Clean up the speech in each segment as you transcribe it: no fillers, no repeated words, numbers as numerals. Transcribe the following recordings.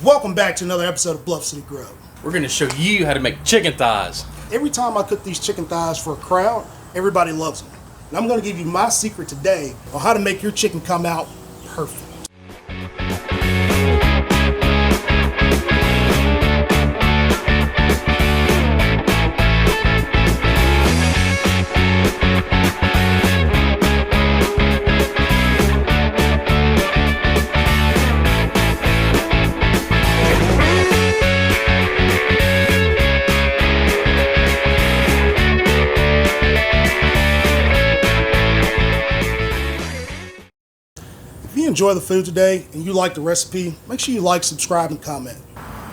Welcome back to another episode of BluffCityGrub. We're going to show you how to make chicken thighs. Every time I cook these chicken thighs for a crowd, everybody loves them. And I'm going to give you my secret today on how to make your chicken come out perfect. If you enjoy the food today and you like the recipe, make sure you like, subscribe, and comment.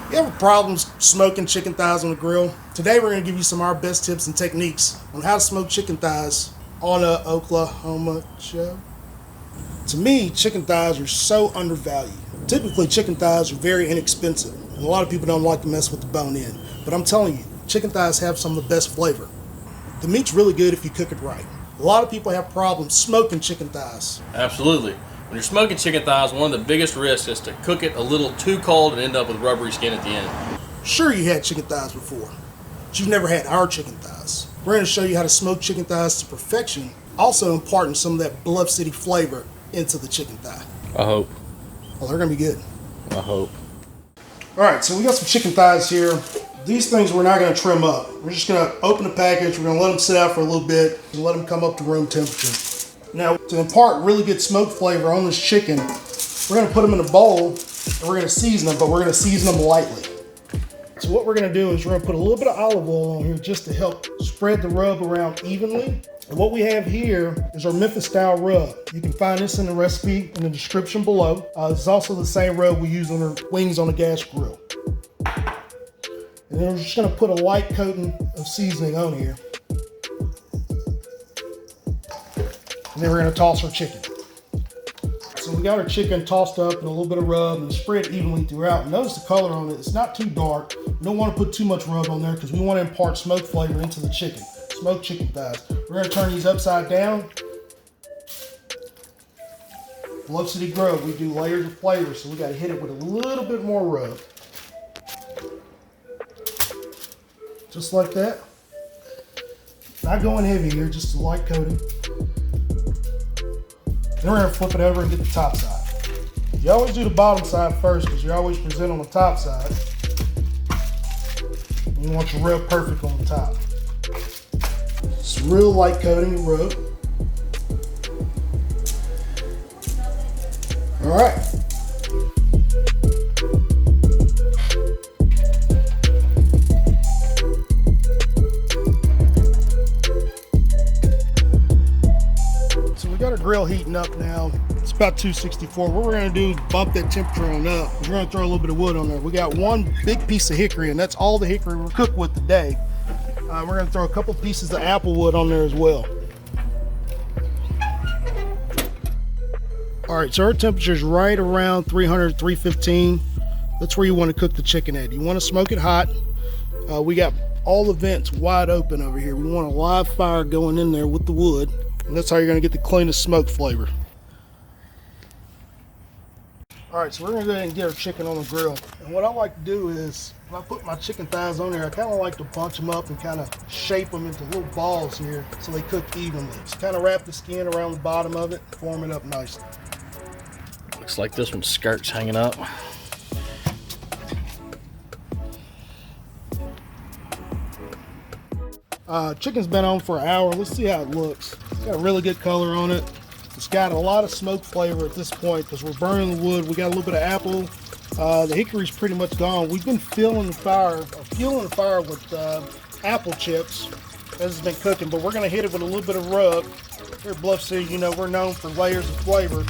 If you have problems smoking chicken thighs on the grill, today we're going to give you some of our best tips and techniques on how to smoke chicken thighs on a Oklahoma show. To me, chicken thighs are so undervalued. Typically, chicken thighs are very inexpensive, and a lot of people don't like to mess with the bone in. But I'm telling you, chicken thighs have some of the best flavor. The meat's really good if you cook it right. A lot of people have problems smoking chicken thighs. Absolutely. When you're smoking chicken thighs, one of the biggest risks is to cook it a little too cold and end up with rubbery skin at the end. Sure, you had chicken thighs before, but you've never had our chicken thighs. We're going to show you how to smoke chicken thighs to perfection, also imparting some of that Bluff City flavor into the chicken thigh. I hope. Well, they're going to be good. I hope. All right, so we got some chicken thighs here. These things we're not going to trim up. We're just going to open the package. We're going to let them sit out for a little bit and let them come up to room temperature. Now, to impart really good smoke flavor on this chicken, we're going to put them in a bowl and we're going to season them, but we're going to season them lightly. So what we're going to do is we're going to put a little bit of olive oil on here just to help spread the rub around evenly. And what we have here is our Memphis Style Rub. You can find this in the recipe in the description below. It's also the same rub we use on our wings on the gas grill. And then we're just going to put a light coating of seasoning on here. And then we're going to toss our chicken. So we got our chicken tossed up in a little bit of rub and spread evenly throughout. Notice the color on it, it's not too dark. We don't want to put too much rub on there because we want to impart smoke flavor into the chicken. Smoked chicken thighs. We're going to turn these upside down. BluffCityGrub, we do layers of flavor, so we got to hit it with a little bit more rub. Just like that. Not going heavy here, just a light coating. Then we're going to flip it over and get the top side. You always do the bottom side first because you always present on the top side. And you want your rub perfect on the top. It's real light coating of rub. All right. Got our grill heating up now. It's about 264. What we're going to do is bump that temperature on up. We're going to throw a little bit of wood on there. We got one big piece of hickory, and that's all the hickory we'll cook with today. We're going to throw a couple pieces of apple wood on there as well. All right, so our temperature is right around 300, 315. That's where you want to cook the chicken at. You want to smoke it hot. We got all the vents wide open over here. We want a live fire going in there with the wood. And that's how you're going to get the cleanest smoke flavor. All right, so we're going to go ahead and get our chicken on the grill. And what I like to do is, when I put my chicken thighs on there, I kind of like to bunch them up and kind of shape them into little balls here so they cook evenly. Just kind of wrap the skin around the bottom of it, form it up nicely. Looks like this one's skirt's hanging up. Chicken's been on for an hour. Let's see how it looks. It's got a really good color on it. It's got a lot of smoke flavor at this point because we're burning the wood. We got a little bit of apple. The hickory's pretty much gone. We've been fueling the fire with apple chips as it's been cooking, but we're going to hit it with a little bit of rub. Here at Bluff City, you know, we're known for layers of flavor.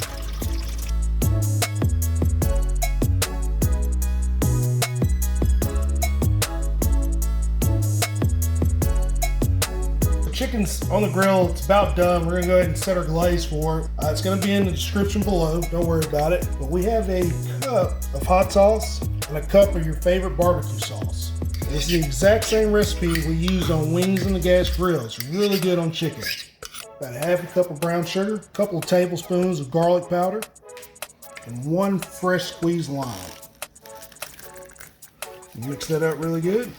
Chicken's on the grill, it's about done. We're gonna go ahead and set our glaze for it. It's gonna be in the description below, don't worry about it. But we have a cup of hot sauce and a cup of your favorite barbecue sauce. This is the exact same recipe we use on wings and the gas grill. It's really good on chicken. About a half a cup of brown sugar, a couple of tablespoons of garlic powder, and 1 fresh squeezed lime. Mix that up really good.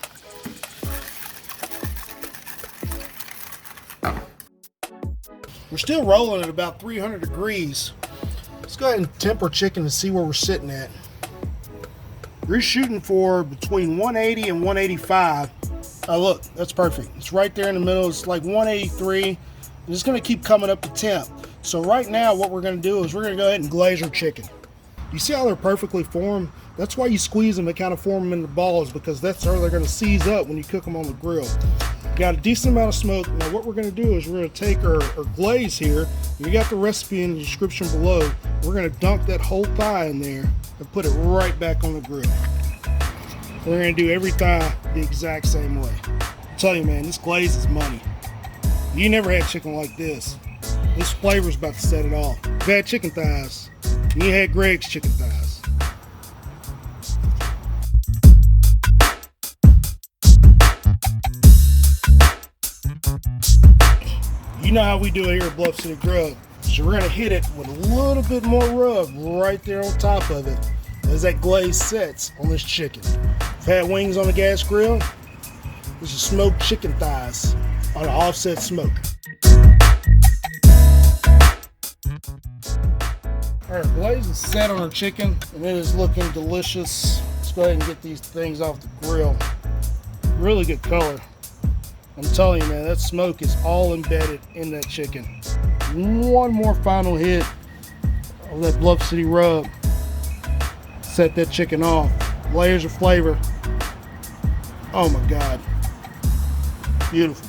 We're still rolling at about 300 degrees. Let's go ahead and temper chicken to see where we're sitting at. We're shooting for between 180 and 185. Oh look, that's perfect. It's right there in the middle. It's like 183. And it's gonna keep coming up to temp. So right now what we're gonna do is we're gonna go ahead and glaze our chicken. You see how they're perfectly formed? That's why you squeeze them and kind of form them into balls, because that's how they're gonna seize up when you cook them on the grill. Got a decent amount of smoke. Now what we're going to do is we're going to take our glaze here. We got the recipe in the description below. We're going to dunk that whole thigh in there and put it right back on the grill. We're going to do every thigh the exact same way. I tell you, man, this glaze is money. You never had chicken like this. This flavor's about to set it off. You've had chicken thighs. You had Greg's chicken thighs. You know how we do it here at BluffCityGrub. So we're gonna hit it with a little bit more rub right there on top of it as that glaze sets on this chicken. I've had wings on the gas grill. This is smoked chicken thighs on an offset smoke. All right, glaze is set on our chicken and it is looking delicious. Let's go ahead and get these things off the grill. Really good color. I'm telling you, man, that smoke is all embedded in that chicken. One more final hit of that Bluff City rub. Set that chicken off. Layers of flavor. Oh my God. Beautiful.